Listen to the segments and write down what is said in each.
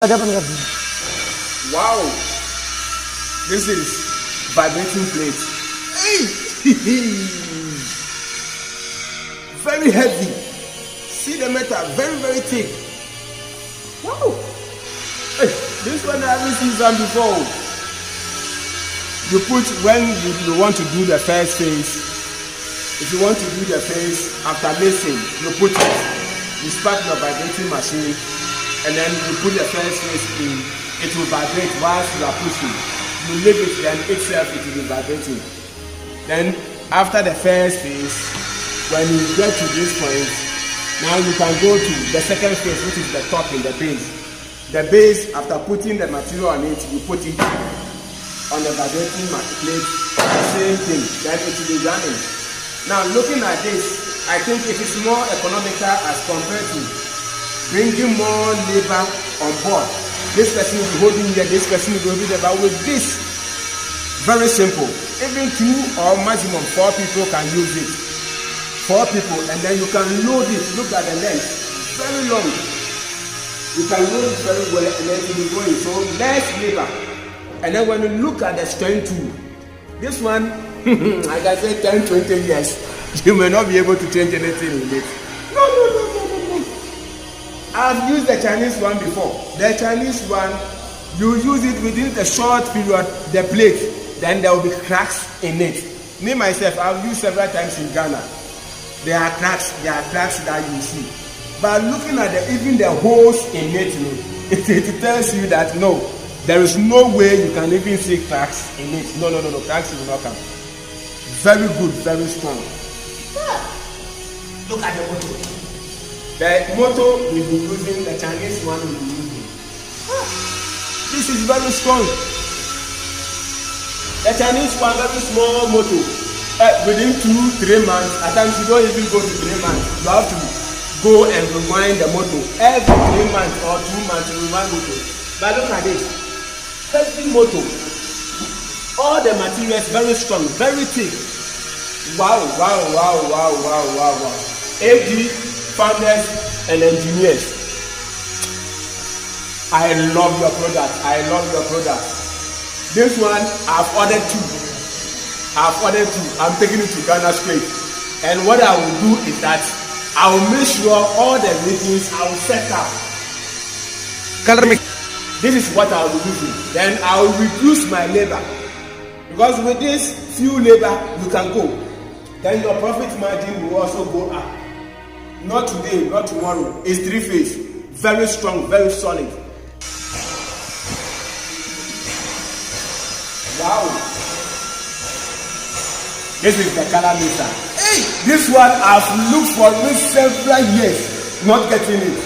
Wow, this is vibrating plate. Very heavy. See the metal, very thick. Wow. Hey, this one I haven't seen some before. You put when you want to do the first phase. If you want to do the phase after mixing, you put it. You spark your vibrating machine. And then you put the first phase in, it will vibrate whilst you are pushing. You leave it, then itself it will be vibrating. Then after the first phase, when you get to this point, now you can go to the second phase, which is the top in the base. The base, after putting the material on it, you put it on the vibrating plate, the same thing, then it will be running. Now looking at this, I think it is more economical as compared to bringing more labor on board. This person will be holding here, this person will be holding there. But with this, very simple. Even 2 or maximum 4 people can use it. 4 people, and then you can load it. Look at the length, very long. You can load it very well, and then it will be going. So less labor. And then when you look at the strength tool, this one, like I said, 10-20 years, you may not be able to change anything in it. No. I've used the Chinese one before. The Chinese one, you use it within the short period, the plate, then there will be cracks in it. Me myself, I've used several times in Ghana. There are cracks that you see. But looking at even the holes in it, it tells you that no, there is no way you can even see cracks in it. No, cracks will not come. Very good, very strong. Look at the motor. The motor we will be using, the Chinese one we will be using. This is very strong. The Chinese one, very small motor. Within 2-3 months, at times you don't even go to 3 months. You have to go and rewind the motor. Every 3 months or 2 months, you rewind motor. But look at this. Heavy motor. All the materials very strong, very thick. Wow. A.G. founders and engineers. I love your product. This one I've ordered 2. I'm taking it to Ghana straight. And what I will do is that I will make sure all the ratings I will set up. This is what I will be using. Then I will reduce my labor. Because with this few labor you can go. Then your profit margin will also go up. Not today, not tomorrow. It's 3 phase. Very strong, very solid. Wow. This is the color meter. Hey, this one I've looked for this several years, not getting it.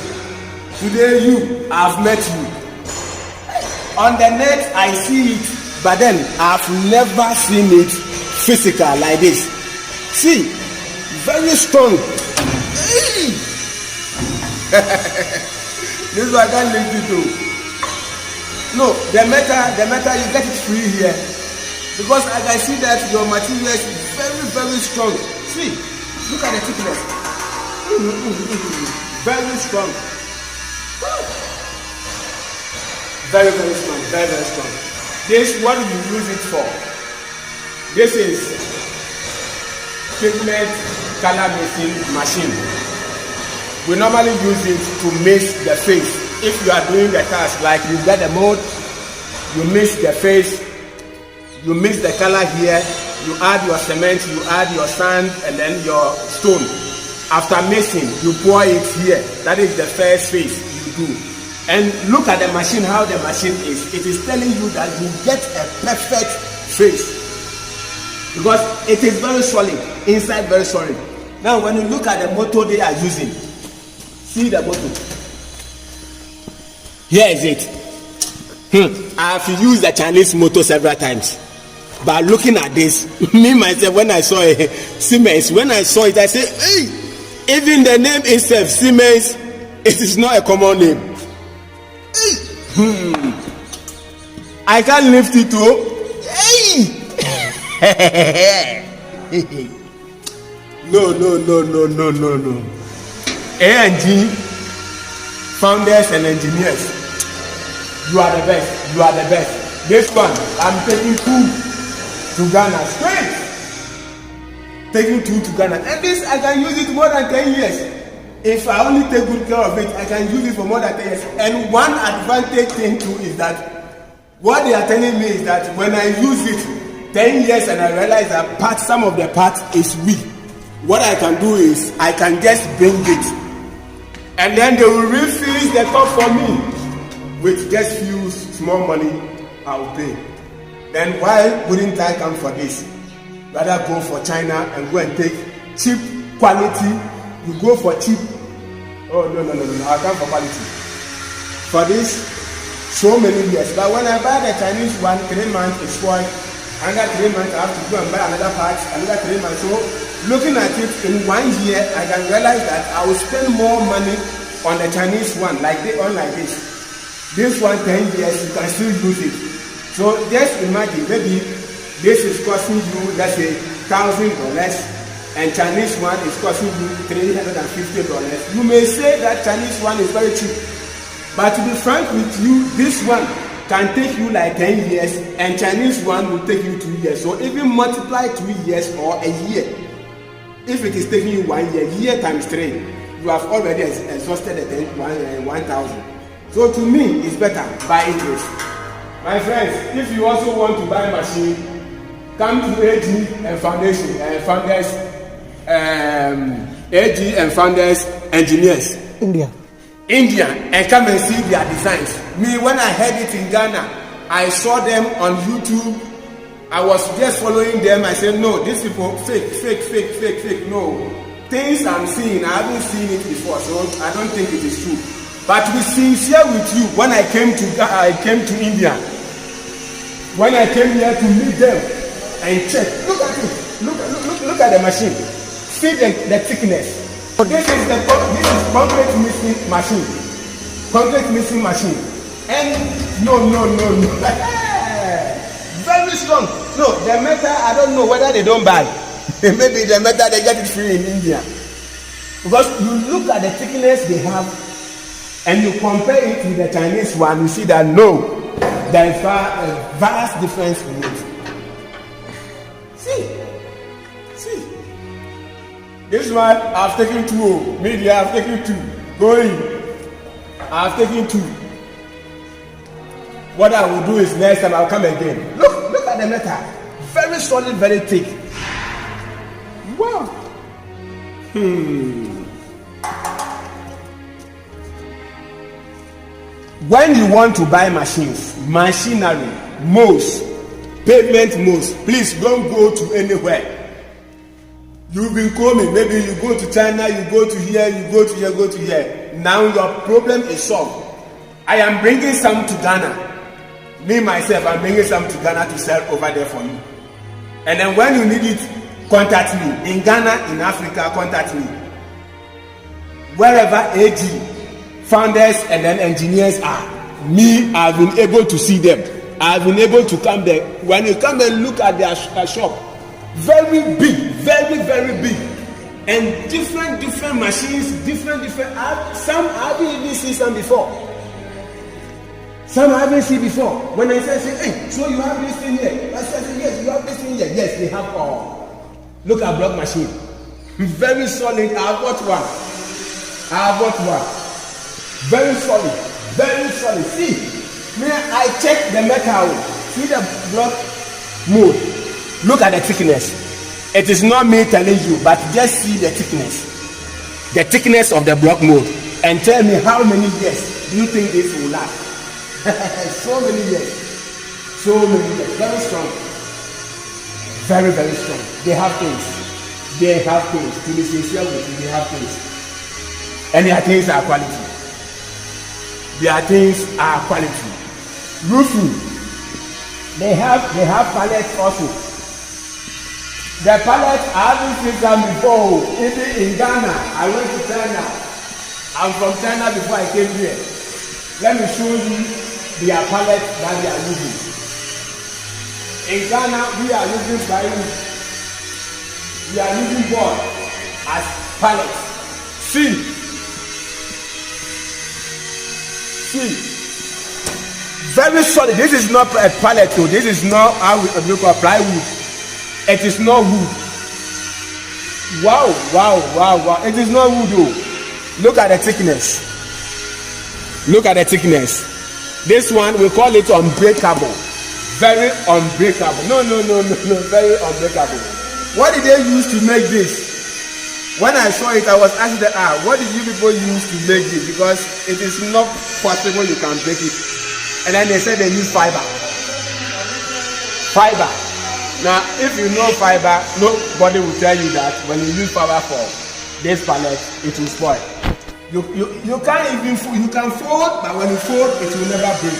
Today I've met you. On the net I see it, but then I've never seen it physical like this. See, very strong. This one I can't link it to. No, the metal you get it free here. Because as I see that your material is very strong. See, look at the thickness. Very strong. Very strong. This what we use it for. This is pigment color machine. We normally use it to mix the face. If you are doing the task, like you get the mold, you mix the face, you mix the color here, you add your cement, you add your sand, and then your stone. After mixing, you pour it here. That is the first phase you do. And look at the machine, how the machine is. It is telling you that you get a perfect face. Because it is very solid, inside very solid. Now when you look at the motor they are using, see the motor. Here is it. I have used the Chinese motor several times. But looking at this, me myself, when I saw Siemens, when I saw it, I said, hey, even the name itself, Siemens, it is not a common name. I can't lift it too. No. A.G. founders and engineers. You are the best. You are the best. This one, I'm taking 2 to Ghana straight. Taking 2 to Ghana. And this, I can use it more than 10 years. If I only take good care of it, I can use it for more than 10 years. And one advantage thing too is that what they are telling me is that when I use it 10 years and I realize that some of the parts is weak, what I can do is I can just bring it. And then they will refinish the top for me with just few small money I will pay. Then why wouldn't I come for this? Rather go for China and go and take cheap quality. You go for cheap. Oh no, I come for quality. For this, so many years. But when I buy the Chinese one, 3 months is spoiled. Another 3 months I have to go and buy another part. Another 3 months. So looking at it in 1 year, I can realize that I will spend more money on the Chinese one, like this. This one 10 years, you can still use it. So just imagine, maybe this is costing you, let's say, $1,000, and Chinese one is costing you $350. You may say that Chinese one is very cheap, but to be frank with you, this one can take you like 10 years, and Chinese one will take you 2 years. So even multiply 2 years or a year. If it is taking you 1 year, year times 3, you have already exhausted the 1,000. So to me, it's better buy interest. My friends, if you also want to buy a machine, come to A.G and Foundation and Founders, A.G and Founders Engineers. India, and come and see their designs. Me, when I heard it in Ghana, I saw them on YouTube. I was just following them. I said, no, these people fake. No, things I'm seeing, I haven't seen it before, so I don't think it is true. But to be sincere with you, when I came to India, when I came here to meet them and check, look at it, look at the machine. See the thickness. This is concrete mixing machine. Concrete mixing machine. And no. Very strong. No, the metal, I don't know whether they don't buy. Maybe the metal they get it free in India. Because you look at the thickness they have and you compare it with the Chinese one, you see that no, there is a vast difference in it. See. This one, I've taken 2. Media, I've taken 2. Going, I've taken 2. What I will do is next time I'll come again. Look at the metal. Very solid, very thick. Wow. When you want to buy machines, machinery, molds, pavement molds, please don't go to anywhere. You've been coming, maybe you go to China, you go to here, you go to here, go to here. Now your problem is solved. I am bringing some to Ghana. Me, myself, I'm bringing some to Ghana to sell over there for you. And then when you need it, contact me. In Ghana, in Africa, contact me. Wherever AG, founders and then engineers are, me, I've been able to see them. I've been able to come there. When you come and look at their shop, very big, very big, and different machines, different. Some I haven't even seen some before. Some I haven't seen before. When I say, hey, so you have this thing here? I said, yes, you have this thing here. Yes, they have all. Look at block machine, very solid. I bought one. Very solid. See, man, I check the metal. See the block mold. Look at the thickness. It is not me telling you, but just see the thickness of the block mold, and tell me how many years do you think this will last? So many years. Very strong. Very strong. They have things. To be sincere with you, they have things. And their things are quality. Roofing. They have pallets also. The pallets I haven't seen them before. Even in Ghana, I went to China. I'm from China before I came here. Let me show you their pallets that they are using. In Ghana, we are using plywood. We are using board as pallets. See. Very solid. This is not a pallet though. This is not how we call plywood. It is not wood. Wow. It is not wood though. Look at the thickness. This one we call it unbreakable. Very unbreakable. No. Very unbreakable. What did they use to make this? When I saw it, I was asking what did you people use to make this? Because it is not possible you can break it. And then they said they use fiber. Now, if you know fiber, nobody will tell you that when you use fiber for this pallet, it will spoil. You can't even fold. You can fold, but when you fold, it will never break.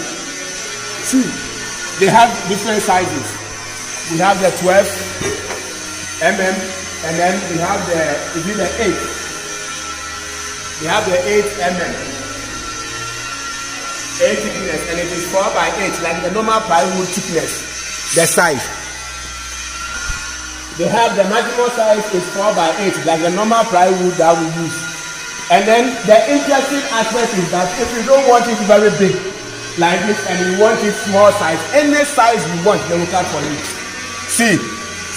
See, they have different sizes. We have the 12 mm, and then we have the 8. We have the 8 mm. 8 thickness, and it is 4 by 8, like the normal plywood thickness. The size. They have the maximum size is 4 by 8, like the normal plywood that we use. And then the interesting aspect is that if you don't want it very big, like this, and you want it small size, any size you want, they will cut for you. See,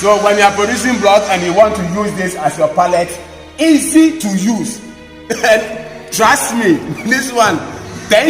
so when you are producing block and you want to use this as your pallet, easy to use. And trust me, this one, 10